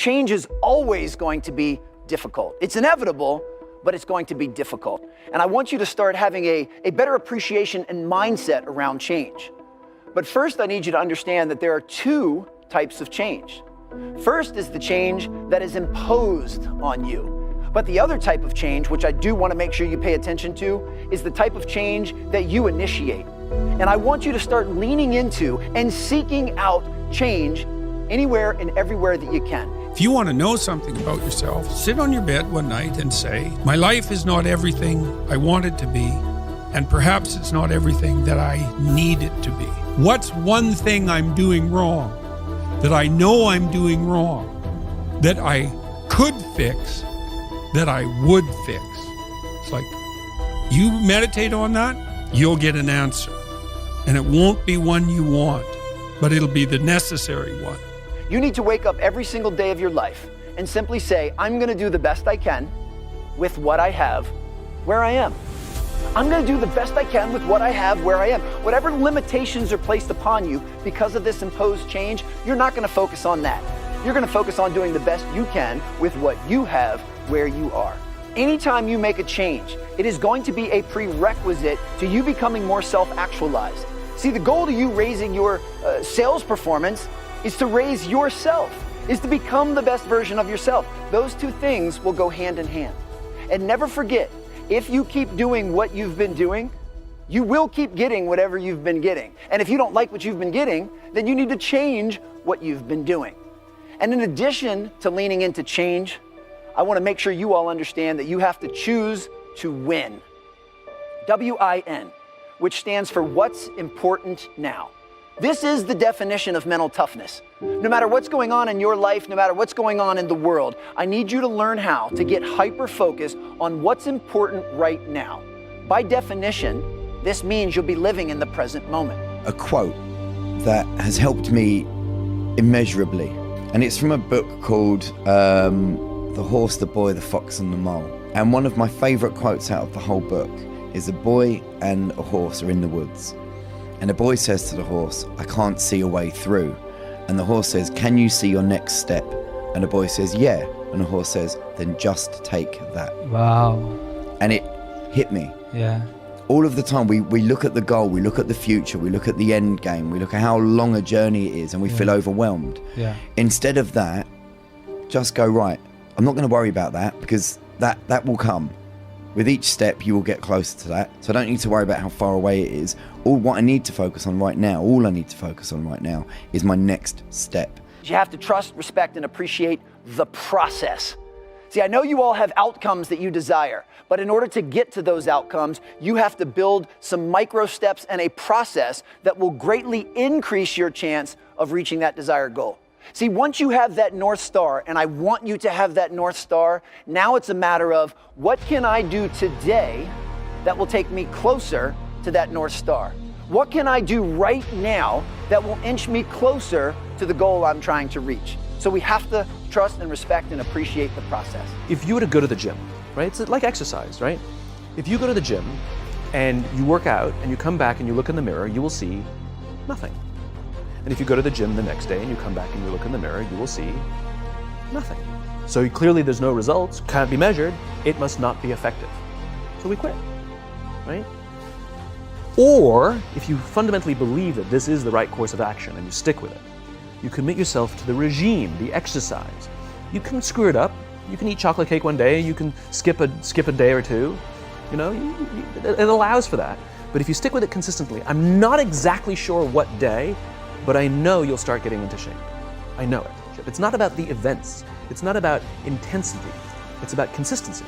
Change is always going to be difficult. It's inevitable, but it's going to be difficult. And I want you to start having a better appreciation and mindset around change. But first, I need you to understand that there are two types of change. First is the change that is imposed on you. But the other type of change, which I do want to make sure you pay attention to, is the type of change that you initiate. And I want you to start leaning into and seeking out change anywhere and everywhere that you can. If you want to know something about yourself, sit on your bed one night and say, my life is not everything I want it to be, and perhaps it's not everything that I need it to be. What's one thing I'm doing wrong, that I know I'm doing wrong, that I could fix, that I would fix? It's like, you meditate on that, you'll get an answer. And it won't be one you want, but it'll be the necessary one. You need to wake up every single day of your life and simply say, I'm going to do the best I can with what I have where I am. I'm going to do the best I can with what I have where I am. Whatever limitations are placed upon you because of this imposed change, you're not going to focus on that. You're going to focus on doing the best you can with what you have where you are. Anytime you make a change, it is going to be a prerequisite to you becoming more self-actualized. See, the goal to you raising your sales performance is to raise yourself, is to become the best version of yourself. Those two things will go hand in hand. And never forget, if you keep doing what you've been doing, you will keep getting whatever you've been getting. And if you don't like what you've been getting, then you need to change what you've been doing. And in addition to leaning into change, I want to make sure you all understand that you have to choose to win. W-I-N, which stands for what's important now. This is the definition of mental toughness. No matter what's going on in your life, no matter what's going on in the world, I need you to learn how to get hyper-focused on what's important right now. By definition, this means you'll be living in the present moment. A quote that has helped me immeasurably, and it's from a book called The Horse, the Boy, the Fox and the Mole. And one of my favorite quotes out of the whole book is a boy and a horse are in the woods. And the boy says to the horse, I can't see a way through. And the horse says, can you see your next step? And the boy says, yeah. And the horse says, then just take that. Wow. And it hit me. Yeah. All of the time, we look at the goal, we look at the future, we look at the end game, we look at how long a journey it is, and we feel overwhelmed. Yeah. Instead of that, just go, right, I'm not going to worry about that, because that will come. With each step, you will get closer to that. So I don't need to worry about how far away it is. All I need to focus on right now is my next step. You have to trust, respect, and appreciate the process. See, I know you all have outcomes that you desire, but in order to get to those outcomes, you have to build some micro steps and a process that will greatly increase your chance of reaching that desired goal. See, once you have that North Star, and I want you to have that North Star, now it's a matter of what can I do today that will take me closer to that North Star? What can I do right now that will inch me closer to the goal I'm trying to reach? So we have to trust and respect and appreciate the process. If you were to go to the gym, right? It's like exercise, right? If you go to the gym and you work out and you come back and you look in the mirror, you will see nothing. And if you go to the gym the next day and you come back and you look in the mirror, you will see nothing. So clearly there's no results, can't be measured, it must not be effective. So we quit, right? Or if you fundamentally believe that this is the right course of action and you stick with it, you commit yourself to the regime, the exercise. You can screw it up. You can eat chocolate cake one day, you can skip a day or two. You know, it allows for that. But if you stick with it consistently, I'm not exactly sure what day, but I know you'll start getting into shape. I know it. It's not about the events. It's not about intensity. It's about consistency.